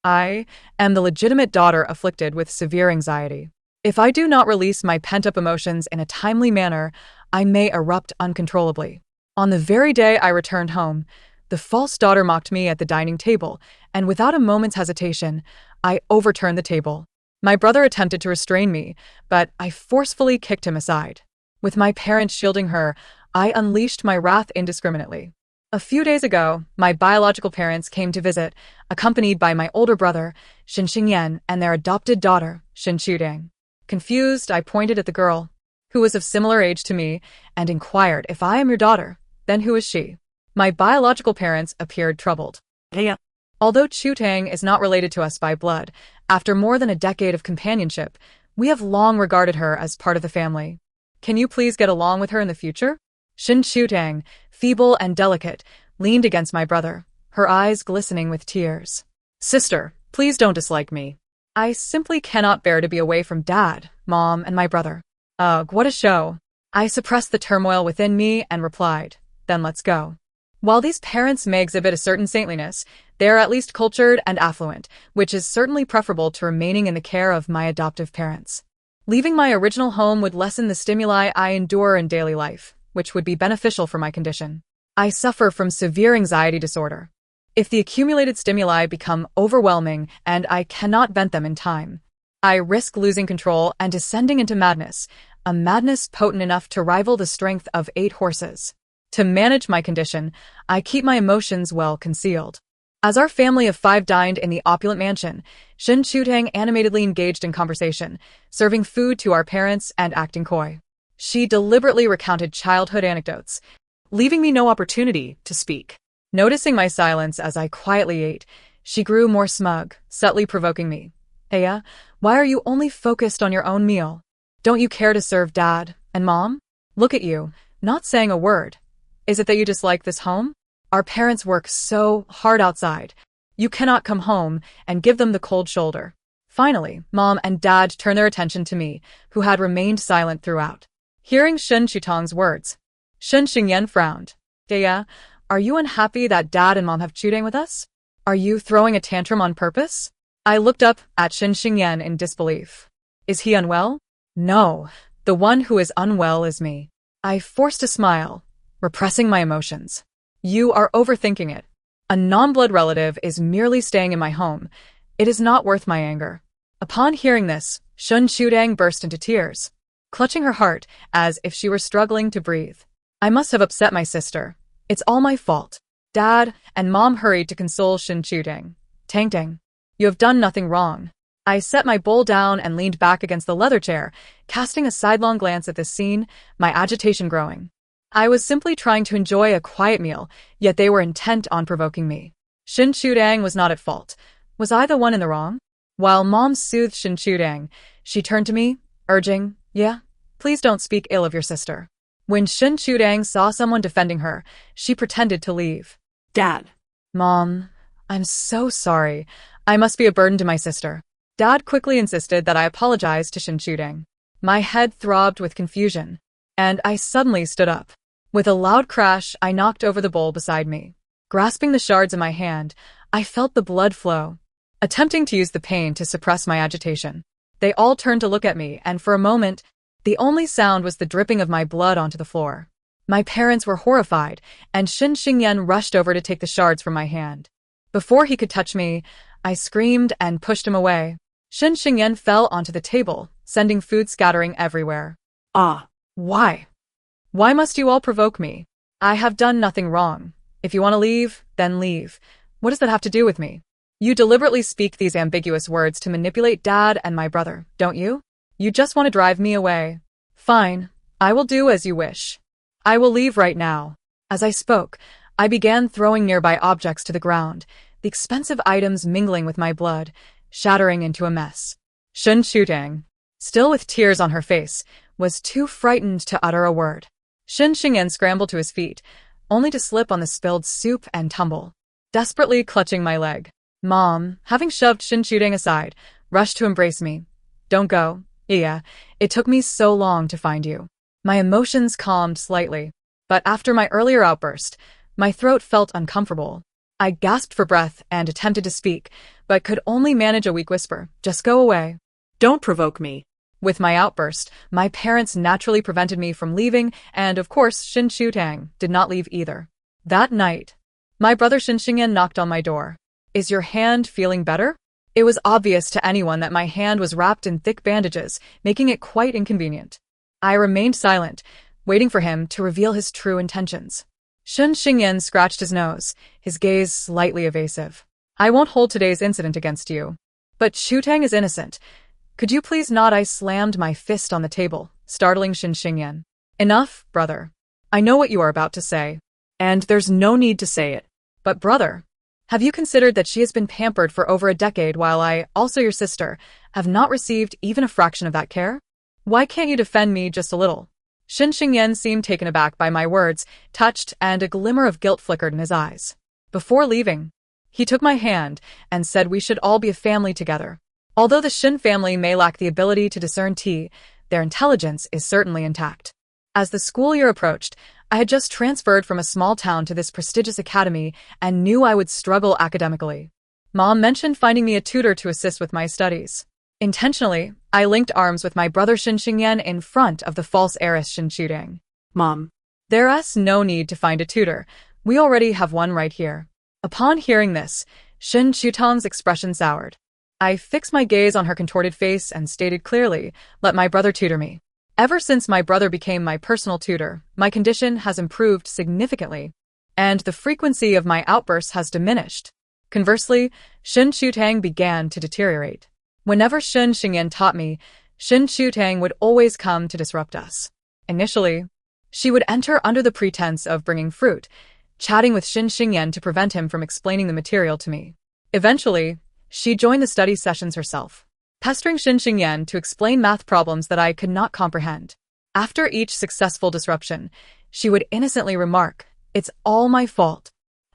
I am the legitimate daughter afflicted with severe anxiety. If I do not release my pent-up emotions in a timely manner, I may erupt uncontrollably. On the very day I returned home, the false daughter mocked me at the dining table, and without a moment's hesitation, I overturned the table. My brother attempted to restrain me, but I forcefully kicked him aside. With my parents shielding her, I unleashed my wrath indiscriminately. A few days ago, my biological parents came to visit, accompanied by my older brother, Shin Xingyan, and their adopted daughter, Shin Shudang. Confused, I pointed at the girl, who was of similar age to me, and inquired, "If I am your daughter, then who is she?" My biological parents appeared troubled. Although Chutang is not related to us by blood, after more than a decade of companionship, we have long regarded her as part of the family. Can you please get along with her in the future? Shin Chutang, feeble and delicate, leaned against my brother, her eyes glistening with tears. "Sister, please don't dislike me. I simply cannot bear to be away from Dad, Mom, and my brother." Ugh, what a show. I suppressed the turmoil within me and replied, "Then let's go." While these parents may exhibit a certain saintliness, they are at least cultured and affluent, which is certainly preferable to remaining in the care of my adoptive parents. Leaving my original home would lessen the stimuli I endure in daily life, which would be beneficial for my condition. I suffer from severe anxiety disorder. If the accumulated stimuli become overwhelming and I cannot vent them in time, I risk losing control and descending into madness, a madness potent enough to rival the strength of 8 horses. To manage my condition, I keep my emotions well concealed. As our family of 5 dined in the opulent mansion, Shin Chutang animatedly engaged in conversation, serving food to our parents and acting coy. She deliberately recounted childhood anecdotes, leaving me no opportunity to speak. Noticing my silence as I quietly ate, she grew more smug, subtly provoking me. "Aya, why are you only focused on your own meal? Don't you care to serve Dad and Mom? Look at you, not saying a word. Is it that you dislike this home? Our parents work so hard outside. You cannot come home and give them the cold shoulder." Finally, Mom and Dad turned their attention to me, who had remained silent throughout. Hearing Shin Chutang's words, Shin Xingyan frowned. "Daya, are you unhappy that Dad and Mom have Chutang with us? Are you throwing a tantrum on purpose?" I looked up at Shin Xingyan in disbelief. "Is he unwell?" "No, the one who is unwell is me." I forced a smile, repressing my emotions. "You are overthinking it. A non-blood relative is merely staying in my home. It is not worth my anger." Upon hearing this, Shin Chutang burst into tears, clutching her heart as if she were struggling to breathe. "I must have upset my sister. It's all my fault." Dad and Mom hurried to console Shin Chutang. "Tang, you have done nothing wrong." I set my bowl down and leaned back against the leather chair, casting a sidelong glance at this scene, my agitation growing. I was simply trying to enjoy a quiet meal, yet they were intent on provoking me. Shin Chutang was not at fault. Was I the one in the wrong? While Mom soothed Shin Chutang, she turned to me, urging, "Yeah, please don't speak ill of your sister." When Shin Chutang saw someone defending her, she pretended to leave. "Dad." "Mom, I'm so sorry. I must be a burden to my sister." Dad quickly insisted that I apologize to Shin Chutang. My head throbbed with confusion, and I suddenly stood up. With a loud crash, I knocked over the bowl beside me. Grasping the shards in my hand, I felt the blood flow, attempting to use the pain to suppress my agitation. They all turned to look at me, and for a moment, the only sound was the dripping of my blood onto the floor. My parents were horrified, and Shin Xingyan rushed over to take the shards from my hand. Before he could touch me, I screamed and pushed him away. Shin Xingyan fell onto the table, sending food scattering everywhere. "Ah, Why? Why must you all provoke me? I have done nothing wrong. If you want to leave, then leave. What does that have to do with me? You deliberately speak these ambiguous words to manipulate Dad and my brother, don't you? You just want to drive me away. Fine, I will do as you wish. I will leave right now." As I spoke, I began throwing nearby objects to the ground, the expensive items mingling with my blood, shattering into a mess. Shin Chutang, still with tears on her face, was too frightened to utter a word. Shin Xingyan scrambled to his feet, only to slip on the spilled soup and tumble, desperately clutching my leg. Mom, having shoved Shin Chutang aside, rushed to embrace me. "Don't go. Iya, it took me so long to find you." My emotions calmed slightly, but after my earlier outburst, my throat felt uncomfortable. I gasped for breath and attempted to speak, but could only manage a weak whisper. Just go away. Don't provoke me. With my outburst, my parents naturally prevented me from leaving, and of course, Shin Shutang did not leave either. That night, my brother Shin Xingyan knocked on my door. Is your hand feeling better? It was obvious to anyone that my hand was wrapped in thick bandages, making it quite inconvenient. I remained silent, waiting for him to reveal his true intentions. Shin Xingyan scratched his nose, his gaze slightly evasive. I won't hold today's incident against you. But Shutang is innocent. Could you please not? I slammed my fist on the table, startling Shin Xingyan. Enough, brother. I know what you are about to say, and there's no need to say it. But brother, have you considered that she has been pampered for over a decade while I, also your sister, have not received even a fraction of that care? Why can't you defend me just a little? Shin Xingyan seemed taken aback by my words, touched, and a glimmer of guilt flickered in his eyes. Before leaving, he took my hand and said we should all be a family together. Although the Shin family may lack the ability to discern tea, their intelligence is certainly intact. As the school year approached, I had just transferred from a small town to this prestigious academy and knew I would struggle academically. Mom mentioned finding me a tutor to assist with my studies. Intentionally, I linked arms with my brother Shin Xingyan in front of the false heiress Shin Shutang. Mom. There's no need to find a tutor. We already have one right here. Upon hearing this, Shin Shutang's expression soured. I fixed my gaze on her contorted face and stated clearly, let my brother tutor me. Ever since my brother became my personal tutor, my condition has improved significantly, and the frequency of my outbursts has diminished. Conversely, Shin Shutang began to deteriorate. Whenever Shin Xingyan taught me, Shin Shutang would always come to disrupt us. Initially, she would enter under the pretense of bringing fruit, chatting with Shin Xingyan to prevent him from explaining the material to me. Eventually, she joined the study sessions herself, pestering Shin Xingyan to explain math problems that I could not comprehend. After each successful disruption, she would innocently remark, "It's all my fault.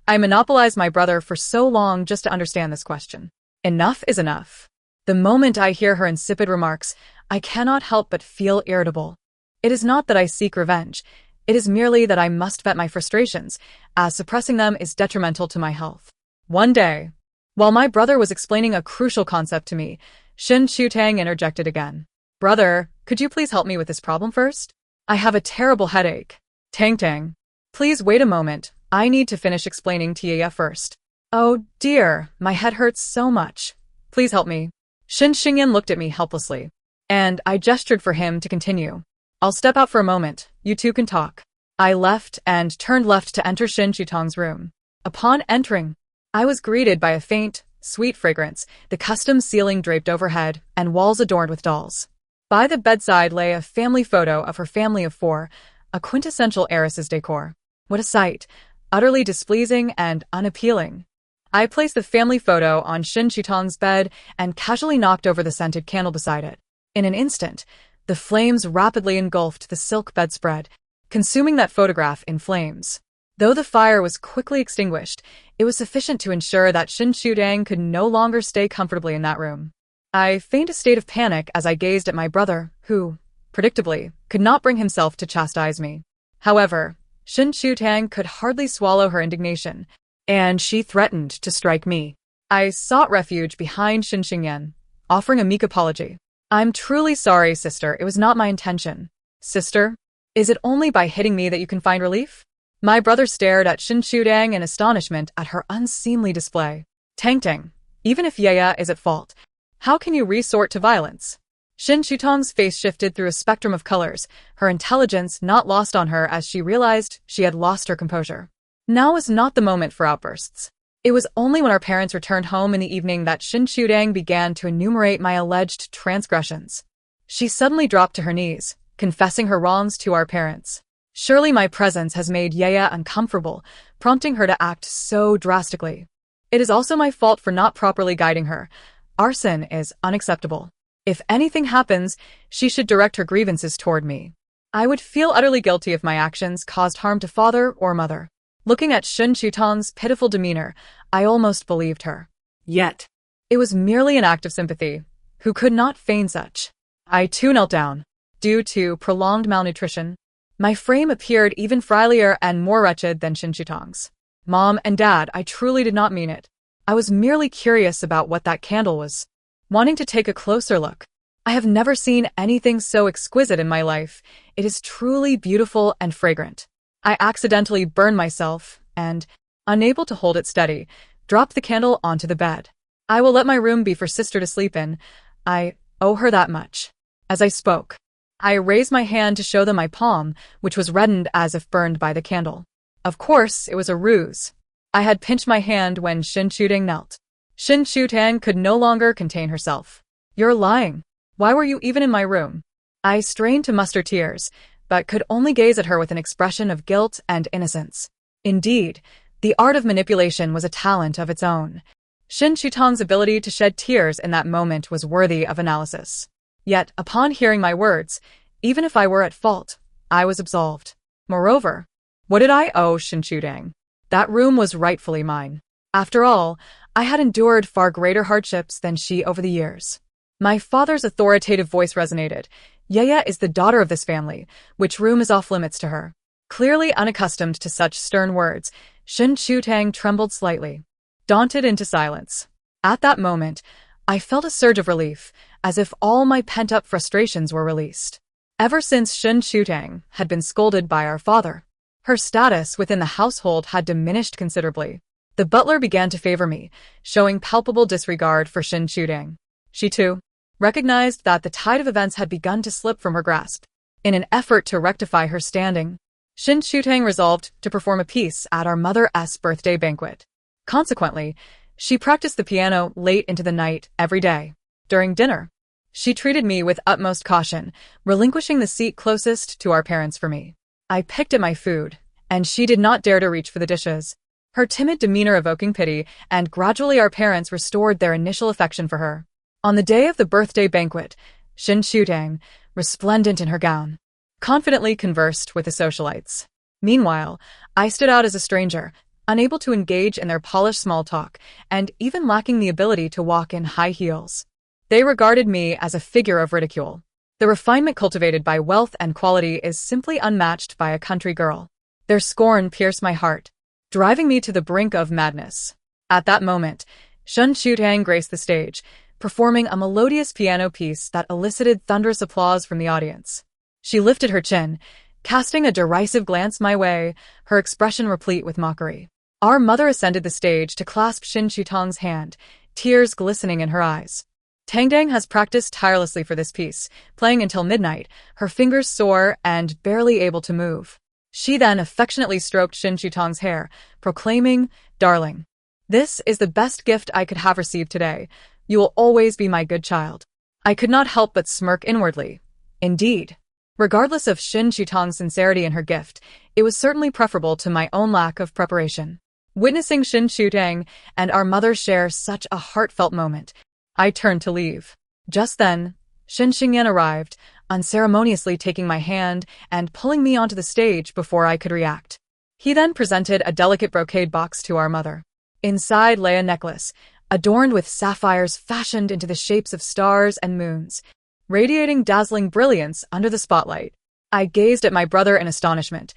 I monopolized my brother for so long just to understand this question. Enough is enough." The moment I hear her insipid remarks, I cannot help but feel irritable. It is not that I seek revenge. It is merely that I must vent my frustrations, as suppressing them is detrimental to my health. One day, while my brother was explaining a crucial concept to me, Shin Shutang interjected again. "Brother, could you please help me with this problem first? I have a terrible headache." Tang. Please wait a moment. I need to finish explaining to Yaya first. Oh dear, my head hurts so much. Please help me. Shin Xingyan looked at me helplessly, and I gestured for him to continue. I'll step out for a moment. You two can talk. I left and turned left to enter Shin Shutang's room. Upon entering, I was greeted by a faint, sweet fragrance, the custom ceiling draped overhead, and walls adorned with dolls. By the bedside lay a family photo of her family of 4, a quintessential heiress's decor. What a sight, utterly displeasing and unappealing. I placed the family photo on Shin Shutang's bed and casually knocked over the scented candle beside it. In an instant, the flames rapidly engulfed the silk bedspread, consuming that photograph in flames. Though the fire was quickly extinguished, it was sufficient to ensure that Shin Shutang could no longer stay comfortably in that room. I feigned a state of panic as I gazed at my brother, who, predictably, could not bring himself to chastise me. However, Shin Shutang could hardly swallow her indignation, and she threatened to strike me. I sought refuge behind Shin Xingyan, offering a meek apology. I'm truly sorry, sister. It was not my intention. Sister, is it only by hitting me that you can find relief? My brother stared at Shin Shutang in astonishment at her unseemly display. Tang, even if Yaya is at fault, how can you resort to violence? Shin Shutang's face shifted through a spectrum of colors, her intelligence not lost on her as she realized she had lost her composure. Now was not the moment for outbursts. It was only when our parents returned home in the evening that Shin Shutang began to enumerate my alleged transgressions. She suddenly dropped to her knees, confessing her wrongs to our parents. Surely my presence has made Yaya uncomfortable, prompting her to act so drastically. It is also my fault for not properly guiding her. Arson is unacceptable. If anything happens, she should direct her grievances toward me. I would feel utterly guilty if my actions caused harm to father or mother. Looking at Shin Shutang's pitiful demeanor, I almost believed her. Yet, it was merely an act of sympathy. Who could not feign such? I too knelt down. Due to prolonged malnutrition, my frame appeared even frilier and more wretched than Shin Shutang's. Mom and Dad, I truly did not mean it. I was merely curious about what that candle was. Wanting to take a closer look. I have never seen anything so exquisite in my life. It is truly beautiful and fragrant. I accidentally burned myself and, unable to hold it steady, dropped the candle onto the bed. I will let my room be for sister to sleep in. I owe her that much. As I spoke, I raised my hand to show them my palm, which was reddened as if burned by the candle. Of course, it was a ruse. I had pinched my hand when Shin Chutang knelt. Shin Chutang could no longer contain herself. You're lying. Why were you even in my room? I strained to muster tears, but could only gaze at her with an expression of guilt and innocence. Indeed, the art of manipulation was a talent of its own. Shin Chutang's ability to shed tears in that moment was worthy of analysis. Yet, upon hearing my words, even if I were at fault, I was absolved. Moreover, what did I owe Shin Chutang? That room was rightfully mine. After all, I had endured far greater hardships than she over the years. My father's authoritative voice resonated. Yaya is the daughter of this family. Which room is off limits to her? Clearly unaccustomed to such stern words, Shin Chutang trembled slightly, daunted into silence. At that moment, I felt a surge of relief, as if all my pent-up frustrations were released. Ever since Shin Chutang had been scolded by our father, her status within the household had diminished considerably. The butler began to favor me, showing palpable disregard for Shin Chutang. She, too, recognized that the tide of events had begun to slip from her grasp. In an effort to rectify her standing, Shin Chutang resolved to perform a piece at our mother's birthday banquet. Consequently, she practiced the piano late into the night every day. During dinner, she treated me with utmost caution, relinquishing the seat closest to our parents for me. I picked at my food, and she did not dare to reach for the dishes, her timid demeanor evoking pity, and gradually our parents restored their initial affection for her. On the day of the birthday banquet, Shin Chutang, resplendent in her gown, confidently conversed with the socialites. Meanwhile, I stood out as a stranger, unable to engage in their polished small talk, and even lacking the ability to walk in high heels. They regarded me as a figure of ridicule. The refinement cultivated by wealth and quality is simply unmatched by a country girl. Their scorn pierced my heart, driving me to the brink of madness. At that moment, Shin Chutang graced the stage, performing a melodious piano piece that elicited thunderous applause from the audience. She lifted her chin, casting a derisive glance my way, her expression replete with mockery. Our mother ascended the stage to clasp Shin Chutang's hand, tears glistening in her eyes. Tangdang has practiced tirelessly for this piece, playing until midnight, her fingers sore and barely able to move. She then affectionately stroked Shin Chutang's hair, proclaiming, "Darling, this is the best gift I could have received today. You will always be my good child." I could not help but smirk inwardly. Indeed, regardless of Shin Chutang's sincerity in her gift, it was certainly preferable to my own lack of preparation. Witnessing Shin Chutang and our mother share such a heartfelt moment, I turned to leave. Just then, Shin Xingyan arrived, unceremoniously taking my hand and pulling me onto the stage before I could react. He then presented a delicate brocade box to our mother. Inside lay a necklace, adorned with sapphires fashioned into the shapes of stars and moons, radiating dazzling brilliance under the spotlight. I gazed at my brother in astonishment.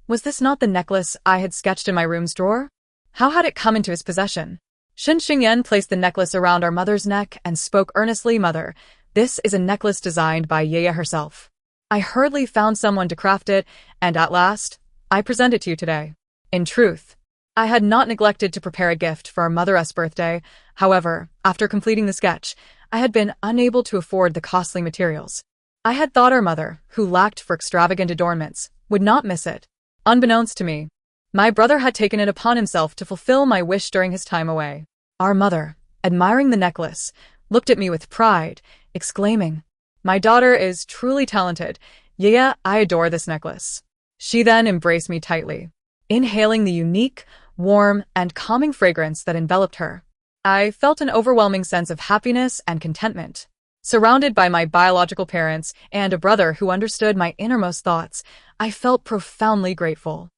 Was this not the necklace I had sketched in my room's drawer? How had it come into his possession? Shin Xingyan placed the necklace around our mother's neck and spoke earnestly. "Mother, this is a necklace designed by Yaya herself. I hurriedly found someone to craft it, and at last, I present it to you today." In truth, I had not neglected to prepare a gift for our mother's birthday. However, after completing the sketch, I had been unable to afford the costly materials. I had thought our mother, who lacked for extravagant adornments, would not miss it. Unbeknownst to me, my brother had taken it upon himself to fulfill my wish during his time away. Our mother, admiring the necklace, looked at me with pride, exclaiming, "My daughter is truly talented. Yaya, I adore this necklace." She then embraced me tightly, inhaling the unique, warm, and calming fragrance that enveloped her. I felt an overwhelming sense of happiness and contentment. Surrounded by my biological parents and a brother who understood my innermost thoughts, I felt profoundly grateful.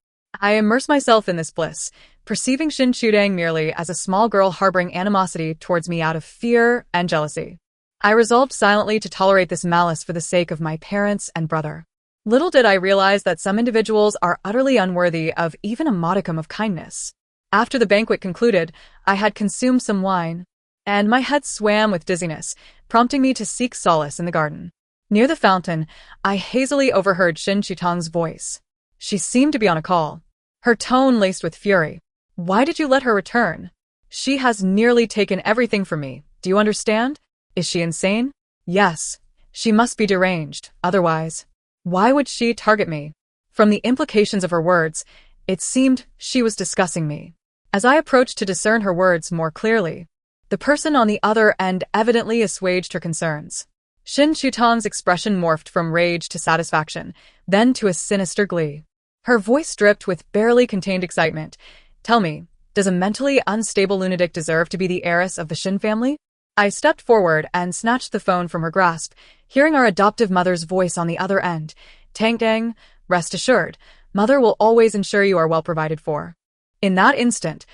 I immersed myself in this bliss, perceiving Shin Chutang merely as a small girl harboring animosity towards me out of fear and jealousy. I resolved silently to tolerate this malice for the sake of my parents and brother. Little did I realize that some individuals are utterly unworthy of even a modicum of kindness. After the banquet concluded, I had consumed some wine, and my head swam with dizziness, prompting me to seek solace in the garden. Near the fountain, I hazily overheard Shin Chitang's voice. She seemed to be on a call, her tone laced with fury. Why did you let her return? She has nearly taken everything from me, do you understand? Is she insane? Yes. She must be deranged, otherwise. Why would she target me? From the implications of her words, it seemed she was discussing me. As I approached to discern her words more clearly, the person on the other end evidently assuaged her concerns. Shin Chutang's expression morphed from rage to satisfaction, then to a sinister glee. Her voice dripped with barely contained excitement. Tell me, does a mentally unstable lunatic deserve to be the heiress of the Shin family? I stepped forward and snatched the phone from her grasp, hearing our adoptive mother's voice on the other end. Tang Dang, rest assured, Mother will always ensure you are well provided for. In that instant,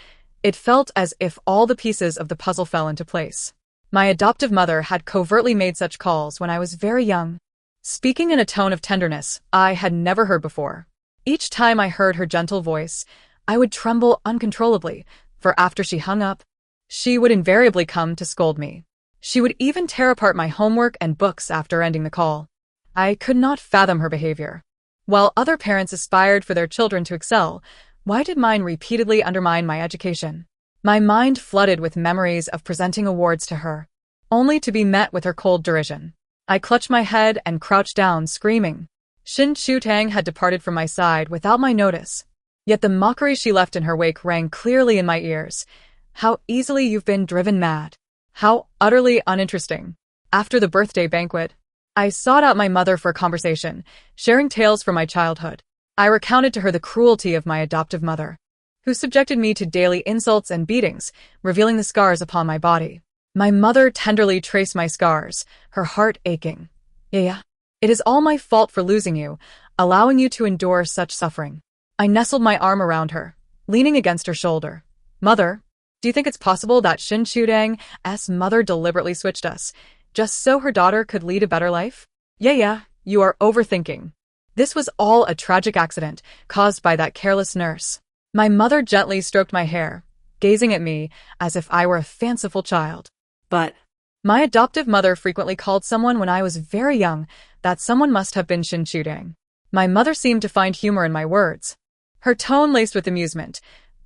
it felt as if all the pieces of the puzzle fell into place. My adoptive mother had covertly made such calls when I was very young, speaking in a tone of tenderness I had never heard before. Each time I heard her gentle voice, I would tremble uncontrollably, for after she hung up, she would invariably come to scold me. She would even tear apart my homework and books after ending the call. I could not fathom her behavior. While other parents aspired for their children to excel, why did mine repeatedly undermine my education? My mind flooded with memories of presenting awards to her, only to be met with her cold derision. I clutched my head and crouched down, screaming. Shin Chutang had departed from my side without my notice, yet the mockery she left in her wake rang clearly in my ears. How easily you've been driven mad. How utterly uninteresting. After the birthday banquet, I sought out my mother for a conversation, sharing tales from my childhood. I recounted to her the cruelty of my adoptive mother, who subjected me to daily insults and beatings, revealing the scars upon my body. My mother tenderly traced my scars, her heart aching. Yeah, it is all my fault for losing you, allowing you to endure such suffering. I nestled my arm around her, leaning against her shoulder. Mother, do you think it's possible that Shin Chutang's mother deliberately switched us, just so her daughter could lead a better life? Yeah, you are overthinking. This was all a tragic accident, caused by that careless nurse. My mother gently stroked my hair, gazing at me as if I were a fanciful child. But my adoptive mother frequently called someone when I was very young. That someone must have been Shin Chutang. My mother seemed to find humor in my words, her tone laced with amusement.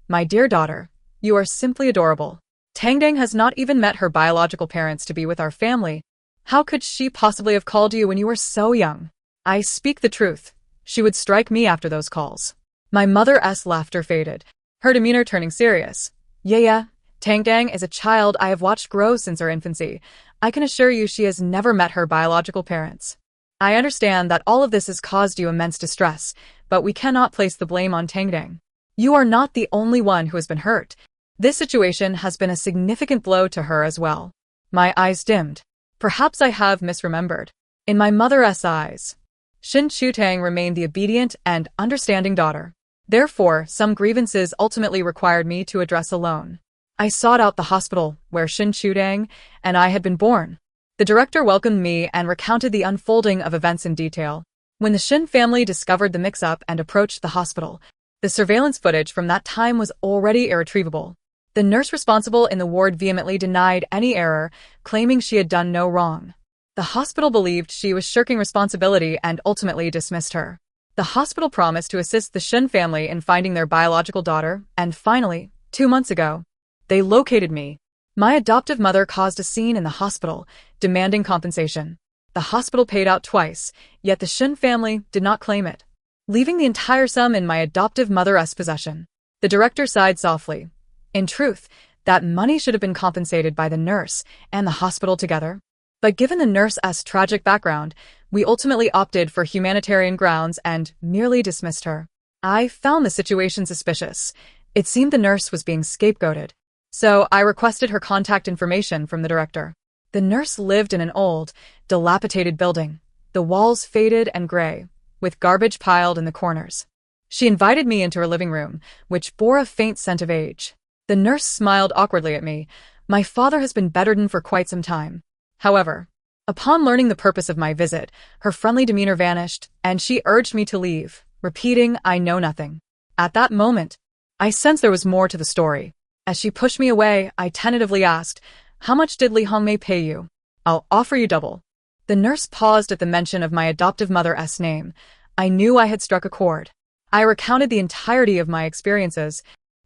My dear daughter, you are simply adorable. Tang Dang has not even met her biological parents to be with our family. How could she possibly have called you when you were so young? I speak the truth. She would strike me after those calls. My mother's laughter faded, her demeanor turning serious. Yeah, Tang Dang is a child I have watched grow since her infancy. I can assure you she has never met her biological parents. I understand that all of this has caused you immense distress, but we cannot place the blame on Tang Dang. You are not the only one who has been hurt. This situation has been a significant blow to her as well. My eyes dimmed. Perhaps I have misremembered. In my mother's eyes, Shin Chutang remained the obedient and understanding daughter. Therefore, some grievances ultimately required me to address alone. I sought out the hospital where Shin Chutang and I had been born. The director welcomed me and recounted the unfolding of events in detail. When the Shin family discovered the mix-up and approached the hospital, the surveillance footage from that time was already irretrievable. The nurse responsible in the ward vehemently denied any error, claiming she had done no wrong. The hospital believed she was shirking responsibility and ultimately dismissed her. The hospital promised to assist the Shin family in finding their biological daughter, and finally, 2 months ago, they located me. My adoptive mother caused a scene in the hospital, demanding compensation. The hospital paid out twice, yet the Shin family did not claim it, leaving the entire sum in my adoptive mother's possession. The director sighed softly. In truth, that money should have been compensated by the nurse and the hospital together. But given the nurse's tragic background, we ultimately opted for humanitarian grounds and merely dismissed her. I found the situation suspicious. It seemed the nurse was being scapegoated. So I requested her contact information from the director. The nurse lived in an old, dilapidated building, the walls faded and gray, with garbage piled in the corners. She invited me into her living room, which bore a faint scent of age. The nurse smiled awkwardly at me. My father has been bedridden for quite some time. However, upon learning the purpose of my visit, her friendly demeanor vanished, and she urged me to leave, repeating, I know nothing. At that moment, I sensed there was more to the story. As she pushed me away, I tentatively asked, "How much did Li Hongmei pay you?" "I'll offer you double." The nurse paused at the mention of my adoptive mother's name. I knew I had struck a chord. I recounted the entirety of my experiences,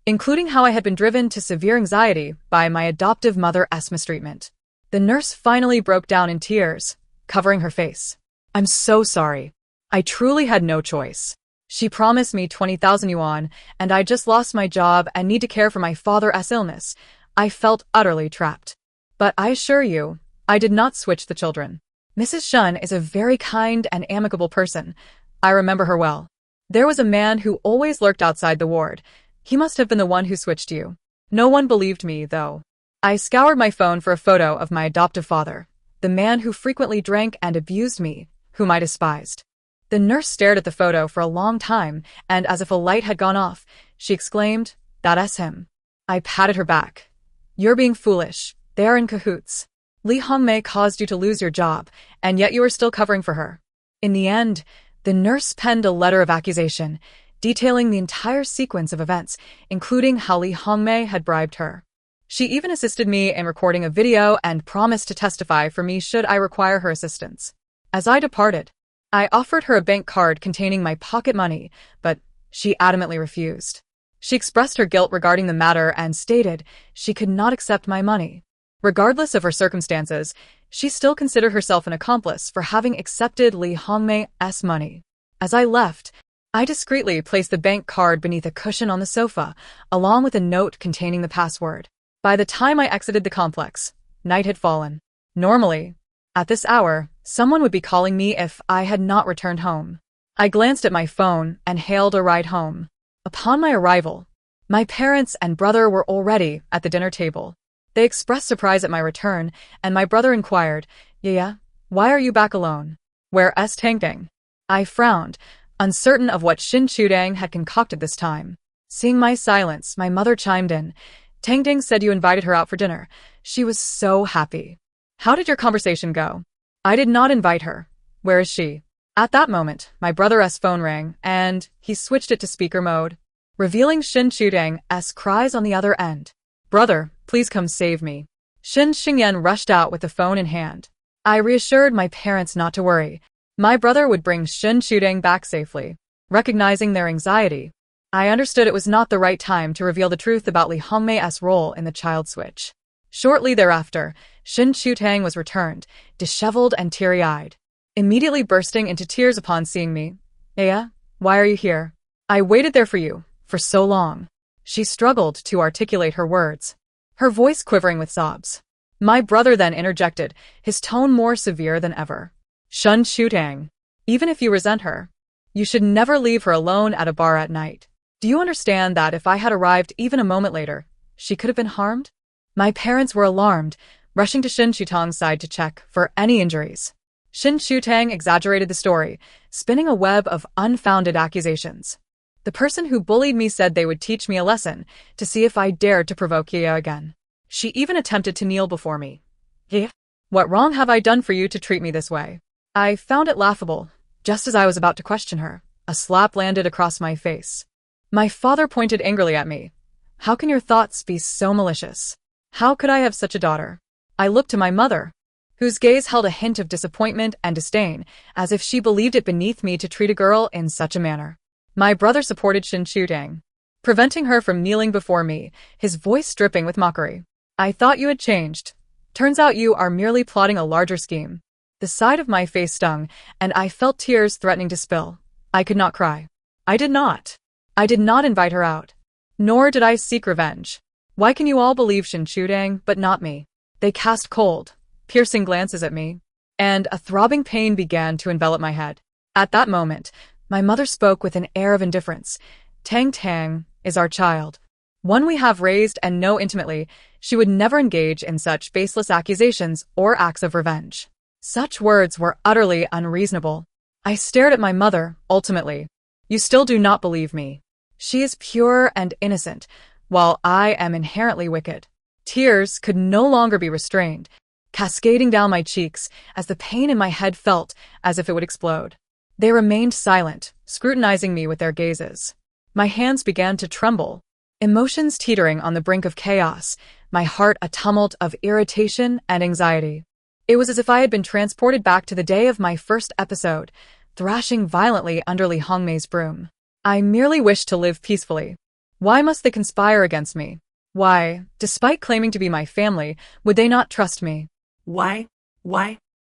including how I had been driven to severe anxiety by my adoptive mother's mistreatment. The nurse finally broke down in tears, covering her face. "I'm so sorry. I truly had no choice. She promised me 20,000 yuan, and I just lost my job and need to care for my father's illness." I felt utterly trapped. But I assure you, I did not switch the children. Mrs. Shun is a very kind and amicable person. I remember her well. There was a man who always lurked outside the ward. He must have been the one who switched you. No one believed me, though. I scoured my phone for a photo of my adoptive father, the man who frequently drank and abused me, whom I despised. The nurse stared at the photo for a long time, and as if a light had gone off, she exclaimed, "That's him." I patted her back. "You're being foolish. They are in cahoots. Li Hongmei caused you to lose your job, and yet you are still covering for her." In the end, the nurse penned a letter of accusation, detailing the entire sequence of events, including how Li Hongmei had bribed her. She even assisted me in recording a video and promised to testify for me should I require her assistance. As I departed, I offered her a bank card containing my pocket money, but she adamantly refused. She expressed her guilt regarding the matter and stated she could not accept my money. Regardless of her circumstances, she still considered herself an accomplice for having accepted Li Hongmei's money. As I left, I discreetly placed the bank card beneath a cushion on the sofa, along with a note containing the password. By the time I exited the complex, night had fallen. Normally, at this hour, someone would be calling me if I had not returned home. I glanced at my phone and hailed a ride home. Upon my arrival, my parents and brother were already at the dinner table. They expressed surprise at my return, and my brother inquired, "Yeah, why are you back alone? Where's Tangdang?" I frowned, uncertain of what Shin Chudang had concocted this time. Seeing my silence, my mother chimed in. "Tangdang said you invited her out for dinner. She was so happy." "How did your conversation go?" "I did not invite her. Where is she?" At that moment, my brother's phone rang, and he switched it to speaker mode, revealing Shin Chudang's cries on the other end. "Brother, please come save me." Shin Xingyan rushed out with the phone in hand. I reassured my parents not to worry. My brother would bring Shin Chudang back safely. Recognizing their anxiety, I understood it was not the right time to reveal the truth about Li Hongmei's role in the child switch. Shortly thereafter, Shin Chutang was returned, disheveled and teary-eyed, immediately bursting into tears upon seeing me. "Aya, why are you here? I waited there for you, for so long." She struggled to articulate her words, her voice quivering with sobs. My brother then interjected, his tone more severe than ever. "Shun Chutang, even if you resent her, you should never leave her alone at a bar at night. Do you understand that if I had arrived even a moment later, she could have been harmed?" My parents were alarmed, rushing to Shin Chutang's side to check for any injuries. Shin Chutang exaggerated the story, spinning a web of unfounded accusations. The person who bullied me said they would teach me a lesson to see if I dared to provoke Yea again. She even attempted to kneel before me. "Yea, what wrong have I done for you to treat me this way?" I found it laughable. Just as I was about to question her, a slap landed across my face. My father pointed angrily at me. "How can your thoughts be so malicious? How could I have such a daughter?" I looked to my mother, whose gaze held a hint of disappointment and disdain, as if she believed it beneath me to treat a girl in such a manner. My brother supported Shin Chutang, preventing her from kneeling before me, his voice dripping with mockery. "I thought you had changed. Turns out you are merely plotting a larger scheme." The side of my face stung, and I felt tears threatening to spill. I could not cry. I did not invite her out. Nor did I seek revenge. Why can you all believe Shin Chudang, but not me? They cast cold, piercing glances at me, and a throbbing pain began to envelop my head. At that moment, my mother spoke with an air of indifference. "Tang Tang is our child. One we have raised and know intimately. She would never engage in such baseless accusations or acts of revenge." Such words were utterly unreasonable. I stared at my mother, ultimately. "You still do not believe me. She is pure and innocent, while I am inherently wicked." Tears could no longer be restrained, cascading down my cheeks as the pain in my head felt as if it would explode. They remained silent, scrutinizing me with their gazes. My hands began to tremble. emotions teetering on the brink of chaos, my heart a tumult of irritation and anxiety. It was as if I had been transported back to the day of my first episode, thrashing violently under Li Hongmei's broom. I merely wished to live peacefully. Why must they conspire against me? Why, despite claiming to be my family, would they not trust me? Why?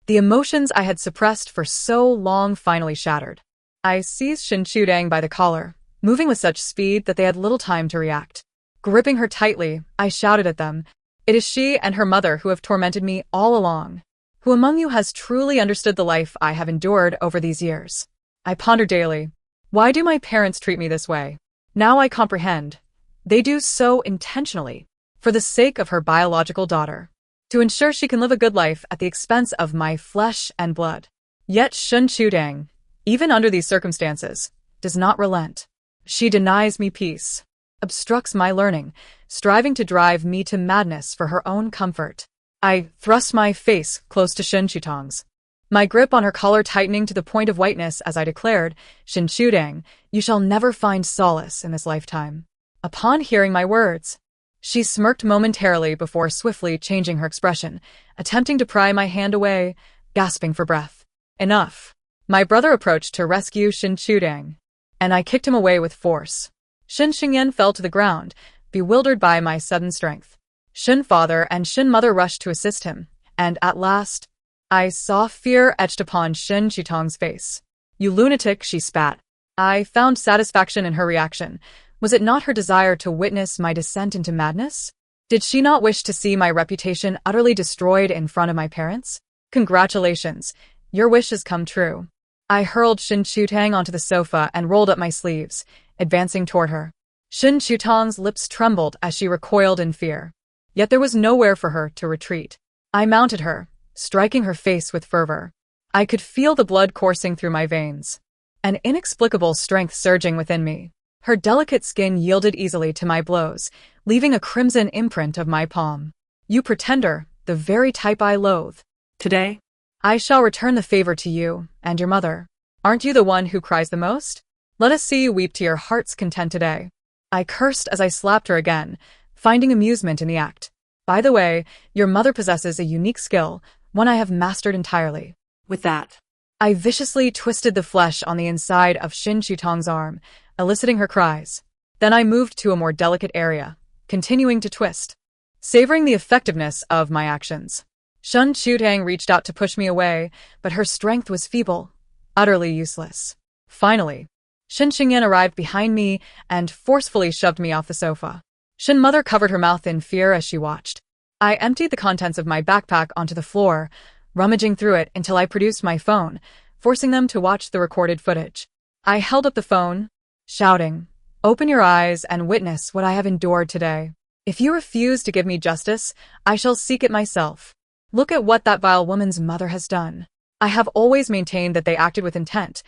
The emotions I had suppressed for so long finally shattered. I seized Shin Chudang by the collar, moving with such speed that they had little time to react. Gripping her tightly, I shouted at them, "It is she and her mother who have tormented me all along. Who among you has truly understood the life I have endured over these years?" I ponder daily. Why do my parents treat me this way? Now I comprehend. They do so intentionally, for the sake of her biological daughter, to ensure she can live a good life at the expense of my flesh and blood. Yet Shin Chudang, even under these circumstances, does not relent. She denies me peace, obstructs my learning, striving to drive me to madness for her own comfort. I thrust my face close to Shin Chutang's, my grip on her collar tightening to the point of whiteness as I declared, "Shin Chudang, you shall never find solace in this lifetime." Upon hearing my words, she smirked momentarily before swiftly changing her expression, attempting to pry my hand away, gasping for breath. Enough. My brother approached to rescue Shin Chudang, and I kicked him away with force. Shin Xingyan fell to the ground, bewildered by my sudden strength. Shin father and Shin mother rushed to assist him, and at last, I saw fear etched upon Shin Chutang's face. "You lunatic," she spat. I found satisfaction in her reaction. Was it not her desire to witness my descent into madness? Did she not wish to see my reputation utterly destroyed in front of my parents? Congratulations, your wish has come true. I hurled Shin Chutang onto the sofa and rolled up my sleeves, advancing toward her. Shin Chutang's lips trembled as she recoiled in fear. Yet there was nowhere for her to retreat. I mounted her, striking her face with fervor. I could feel the blood coursing through my veins, an inexplicable strength surging within me. Her delicate skin yielded easily to my blows, leaving a crimson imprint of my palm. "You pretender, the very type I loathe. Today, I shall return the favor to you and your mother. Aren't you the one who cries the most? Let us see you weep to your heart's content today." I cursed as I slapped her again, finding amusement in the act. "By the way, your mother possesses a unique skill, one I have mastered entirely." with that, I viciously twisted the flesh on the inside of Shin Chutang's arm, eliciting her cries. Then I moved to a more delicate area, continuing to twist, savoring the effectiveness of my actions. Shin Chutang reached out to push me away, but her strength was feeble, utterly useless. Finally, Shin Xingyan arrived behind me and forcefully shoved me off the sofa. Shin mother covered her mouth in fear as she watched. I emptied the contents of my backpack onto the floor, rummaging through it until I produced my phone, forcing them to watch the recorded footage. I held up the phone, shouting, "Open your eyes and witness what I have endured today. If you refuse to give me justice, I shall seek it myself. Look at what that vile woman's mother has done. I have always maintained that they acted with intent.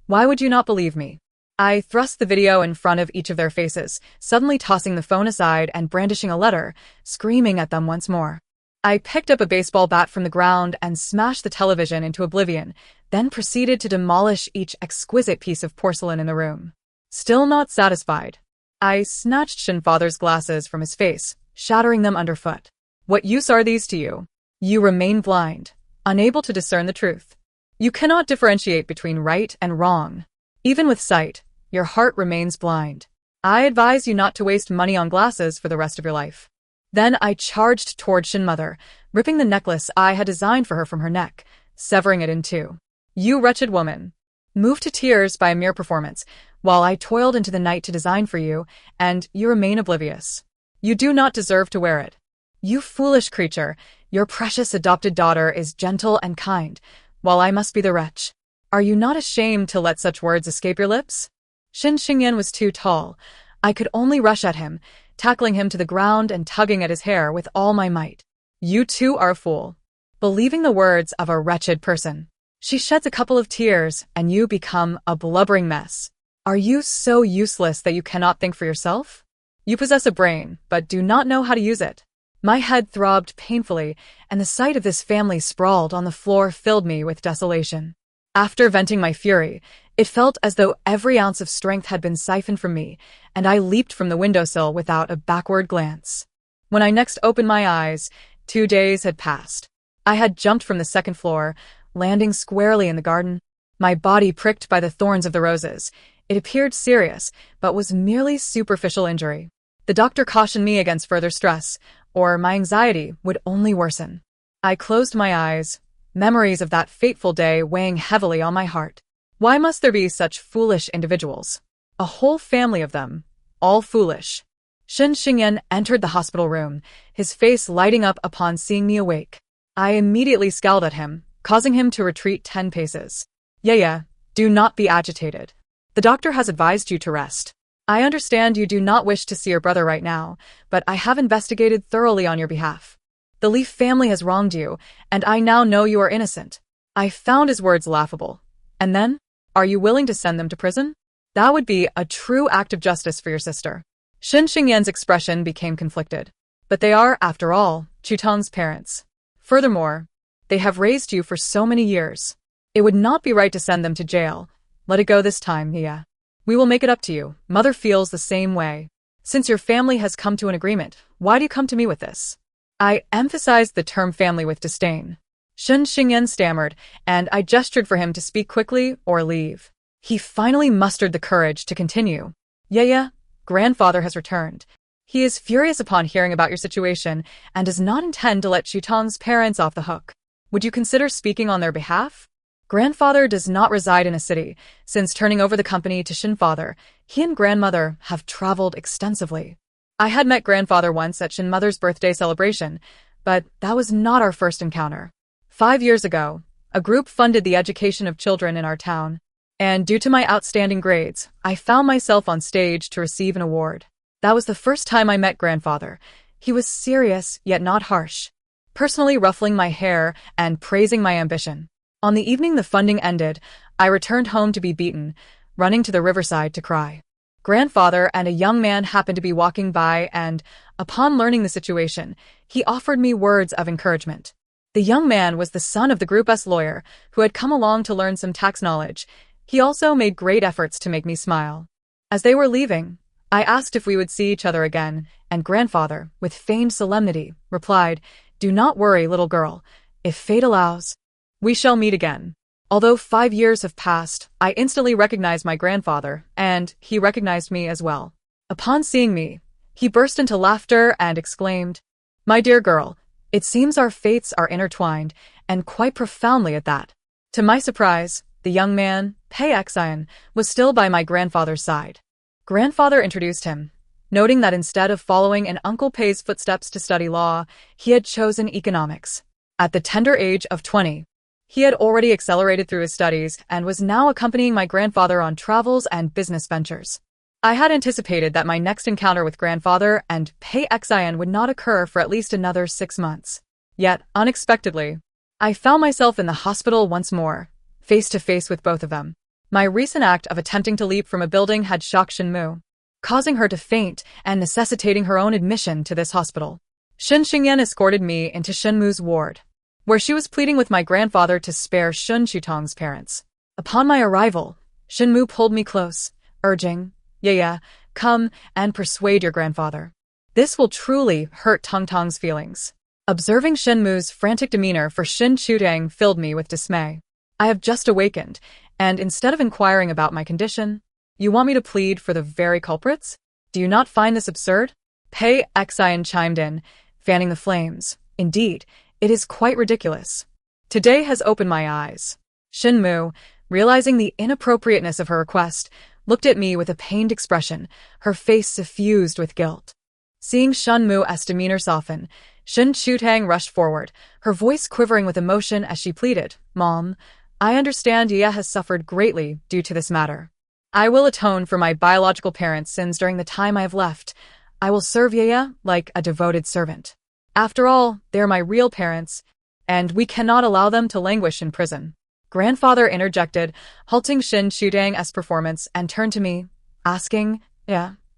Why would you not believe me?" I thrust the video in front of each of their faces, suddenly tossing the phone aside and brandishing a letter, screaming at them once more. I picked up a baseball bat from the ground and smashed the television into oblivion, then proceeded to demolish each exquisite piece of porcelain in the room. Still not satisfied, I snatched Shinfather's glasses from his face, shattering them underfoot. "What use are these to you? You remain blind, unable to discern the truth. You cannot differentiate between right and wrong. Even with sight, your heart remains blind. I advise you not to waste money on glasses for the rest of your life." Then I charged toward Shinmother, ripping the necklace I had designed for her from her neck, severing it in two. "You wretched woman, moved to tears by a mere performance, while I toiled into the night to design for you, and you remain oblivious. You do not deserve to wear it. You foolish creature, your precious adopted daughter is gentle and kind, while I must be the wretch. Are you not ashamed to let such words escape your lips?" Shin Xingyan was too tall. I could only rush at him, tackling him to the ground and tugging at his hair with all my might. "You too are a fool, believing the words of a wretched person. She sheds a couple of tears, and you become a blubbering mess. Are you so useless that you cannot think for yourself? You possess a brain, but do not know how to use it." My head throbbed painfully, and the sight of this family sprawled on the floor filled me with desolation. After venting my fury, It felt as though every ounce of strength had been siphoned from me, and I leaped from the windowsill without a backward glance. When I next opened my eyes, 2 days had passed. I had jumped from the second floor, landing squarely in the garden, my body pricked by the thorns of the roses. It appeared serious, but was merely superficial injury. The doctor cautioned me against further stress, or my anxiety would only worsen. I closed my eyes, memories of that fateful day weighing heavily on my heart. Why must there be such foolish individuals? A whole family of them, all foolish. Shen Xingyan entered the hospital room, his face lighting up upon seeing me awake. I immediately scowled at him, causing him to retreat 10 paces. Yeah, do not be agitated. The doctor has advised you to rest. I understand you do not wish to see your brother right now, but I have investigated thoroughly on your behalf. The Leaf family has wronged you, and I now know you are innocent. I found his words laughable. And then? Are you willing to send them to prison? That would be a true act of justice for your sister. Shen Xingyan's expression became conflicted. But they are, after all, Chutong's parents. Furthermore, they have raised you for so many years. It would not be right to send them to jail. Let it go this time, Mia. We will make it up to you. Mother feels the same way. Since your family has come to an agreement, why do you come to me with this? I emphasized the term family with disdain. Shen Xingyan stammered, and I gestured for him to speak quickly or leave. He finally mustered the courage to continue. Yeah, grandfather has returned. He is furious upon hearing about your situation and does not intend to let Chutong's parents off the hook. Would you consider speaking on their behalf? Grandfather does not reside in a city. Since turning over the company to Shenfather, he and grandmother have traveled extensively. I had met grandfather once at Shenmother's birthday celebration, but that was not our first encounter. 5 years ago, a group funded the education of children in our town, and due to my outstanding grades, I found myself on stage to receive an award. That was the first time I met grandfather. He was serious, yet not harsh, personally ruffling my hair and praising my ambition. On the evening the funding ended, I returned home to be beaten, running to the riverside to cry. Grandfather and a young man happened to be walking by and, upon learning the situation, he offered me words of encouragement. The young man was the son of the group's lawyer, who had come along to learn some tax knowledge. He also made great efforts to make me smile. As they were leaving, I asked if we would see each other again, and grandfather, with feigned solemnity, replied, "Do not worry, little girl. If fate allows, we shall meet again." Although 5 years have passed, I instantly recognized my grandfather, and he recognized me as well. Upon seeing me, he burst into laughter and exclaimed, "My dear girl, it seems our fates are intertwined, and quite profoundly at that." To my surprise, the young man, Pei Xian, was still by my grandfather's side. Grandfather introduced him, noting that instead of following in Uncle Pei's footsteps to study law, he had chosen economics. At the tender age of 20, he had already accelerated through his studies and was now accompanying my grandfather on travels and business ventures. I had anticipated that my next encounter with grandfather and Pei Xian would not occur for at least another 6 months. Yet, unexpectedly, I found myself in the hospital once more, face to face with both of them. My recent act of attempting to leap from a building had shocked Shenmu, causing her to faint and necessitating her own admission to this hospital. Shen Xingyan escorted me into Shenmu's ward, where she was pleading with my grandfather to spare Shun Chutong's parents. Upon my arrival, Shenmu pulled me close, urging, Yeah, come and persuade your grandfather. This will truly hurt Tongtong's feelings. Observing Shenmu's frantic demeanor for Shin Chutang filled me with dismay. I have just awakened, and instead of inquiring about my condition, you want me to plead for the very culprits? Do you not find this absurd? Pei Xian chimed in, fanning the flames. Indeed, it is quite ridiculous. Today has opened my eyes. Shenmu, realizing the inappropriateness of her request, looked at me with a pained expression, her face suffused with guilt. Seeing Shenmu's demeanor soften, Shin Chutang rushed forward, her voice quivering with emotion as she pleaded, Mom, I understand Yaya has suffered greatly due to this matter. I will atone for my biological parents' sins during the time I have left. I will serve Yaya like a devoted servant. After all, they're my real parents, and we cannot allow them to languish in prison. Grandfather interjected, halting Shin Chutang's performance and turned to me, asking,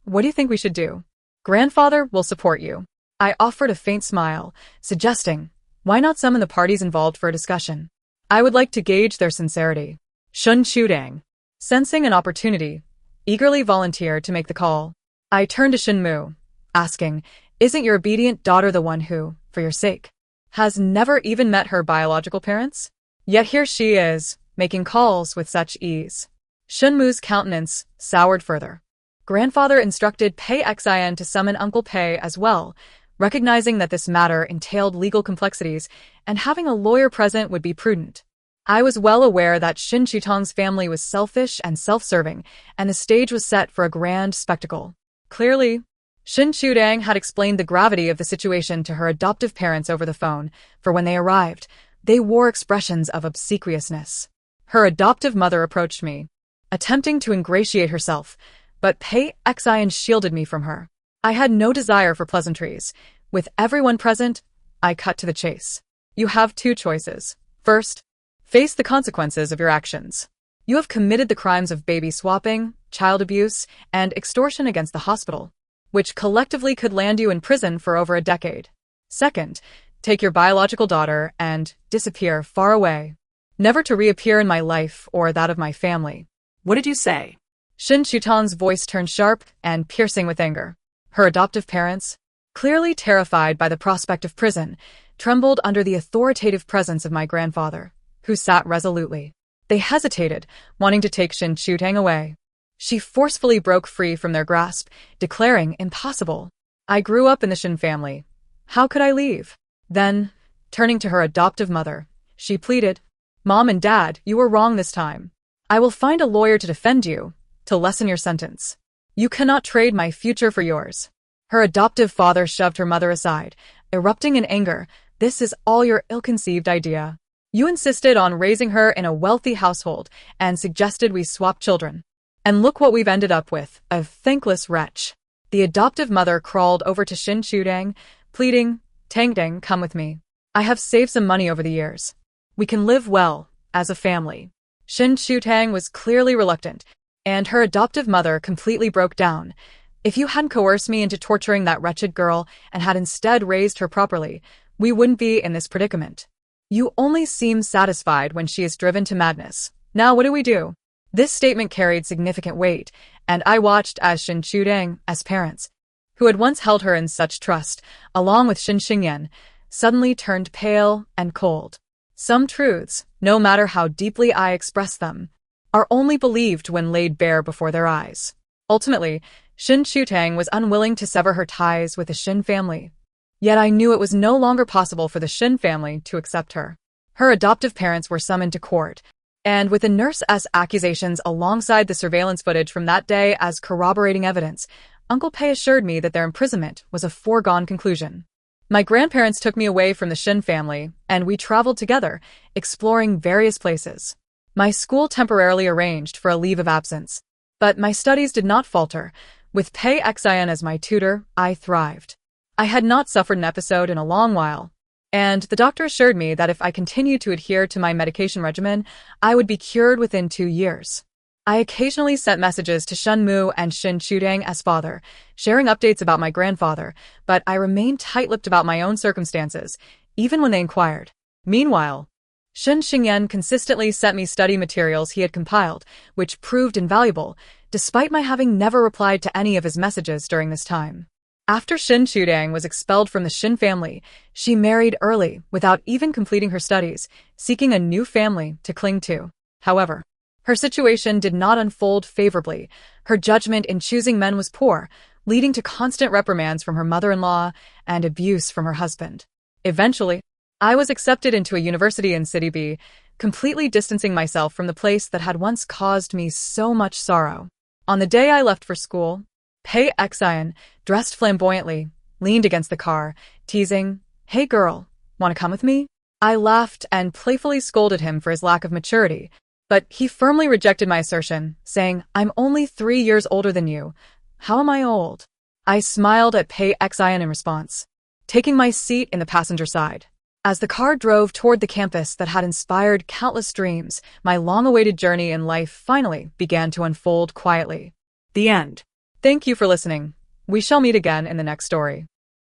what do you think we should do? Grandfather will support you. I offered a faint smile, suggesting, why not summon the parties involved for a discussion? I would like to gauge their sincerity. Shun Chutang, Sensing an opportunity, eagerly volunteered to make the call. I turned to Shinmu, asking, "Isn't your obedient daughter the one who, for your sake, has never even met her biological parents? Yet here she is, making calls with such ease." Shinmu's countenance soured further. Grandfather instructed Pei Xin to summon Uncle Pei as well, recognizing that this matter entailed legal complexities and having a lawyer present would be prudent. I was well aware that Shin Chitong's family was selfish and self-serving, and the stage was set for a grand spectacle. Clearly, Shin Chudang had explained the gravity of the situation to her adoptive parents over the phone, for when they arrived, they wore expressions of obsequiousness. Her adoptive mother approached me, attempting to ingratiate herself, but Pei Xin shielded me from her. I had no desire for pleasantries. With everyone present, I cut to the chase. You have two choices. First, face the consequences of your actions. You have committed the crimes of baby swapping, child abuse, and extortion against the hospital, which collectively could land you in prison for over a decade. Second, take your biological daughter and disappear far away, never to reappear in my life or that of my family. What did you say? Shin Chutong's voice turned sharp and piercing with anger. Her adoptive parents, clearly terrified by the prospect of prison, trembled under the authoritative presence of my grandfather, who sat resolutely. They hesitated, wanting to take Shin Chutang away. She forcefully broke free from their grasp, declaring impossible. I grew up in the Shin family. How could I leave? Then, turning to her adoptive mother, she pleaded, "Mom and Dad, you were wrong this time. I will find a lawyer to defend you, to lessen your sentence. You cannot trade my future for yours." Her adoptive father shoved her mother aside, erupting in anger. "This is all your ill-conceived idea. You insisted on raising her in a wealthy household and suggested we swap children. And look what we've ended up with, a thankless wretch." The adoptive mother crawled over to Shin Chudang, pleading, "Tangdang, come with me. I have saved some money over the years. We can live well, as a family." Shin Chutang was clearly reluctant, and her adoptive mother completely broke down. "If you hadn't coerced me into torturing that wretched girl and had instead raised her properly, we wouldn't be in this predicament. You only seem satisfied when she is driven to madness. Now what do we do?" This statement carried significant weight, and I watched as Shin Chudang, as parents, who had once held her in such trust, along with Shin Xingyan, suddenly turned pale and cold. Some truths, no matter how deeply I express them, are only believed when laid bare before their eyes. Ultimately, Shin Chutang was unwilling to sever her ties with the Shin family. Yet I knew it was no longer possible for the Shin family to accept her. Her adoptive parents were summoned to court, and with the nurse's accusations alongside the surveillance footage from that day as corroborating evidence, Uncle Pei assured me that their imprisonment was a foregone conclusion. My grandparents took me away from the Shin family, and we traveled together, exploring various places. My school temporarily arranged for a leave of absence, but my studies did not falter. With Pei Xin as my tutor, I thrived. I had not suffered an episode in a long while, and the doctor assured me that if I continued to adhere to my medication regimen, I would be cured within 2 years. I occasionally sent messages to Shunmu and Shin Chudang as father, sharing updates about my grandfather, but I remained tight-lipped about my own circumstances, even when they inquired. Meanwhile, Shin Xingyan consistently sent me study materials he had compiled, which proved invaluable, despite my having never replied to any of his messages during this time. After Shin Chudang was expelled from the Shin family, she married early, without even completing her studies, seeking a new family to cling to. However, her situation did not unfold favorably. Her judgment in choosing men was poor, leading to constant reprimands from her mother-in-law and abuse from her husband. Eventually, I was accepted into a university in City B, completely distancing myself from the place that had once caused me so much sorrow. On the day I left for school, Pei Xin, dressed flamboyantly, leaned against the car, teasing, "Hey girl, wanna come with me?" I laughed and playfully scolded him for his lack of maturity, but he firmly rejected my assertion, saying, "I'm only 3 years older than you. How am I old?" I smiled at Pei Xin in response, taking my seat in the passenger side. As the car drove toward the campus that had inspired countless dreams, my long-awaited journey in life finally began to unfold quietly. The end. Thank you for listening. We shall meet again in the next story.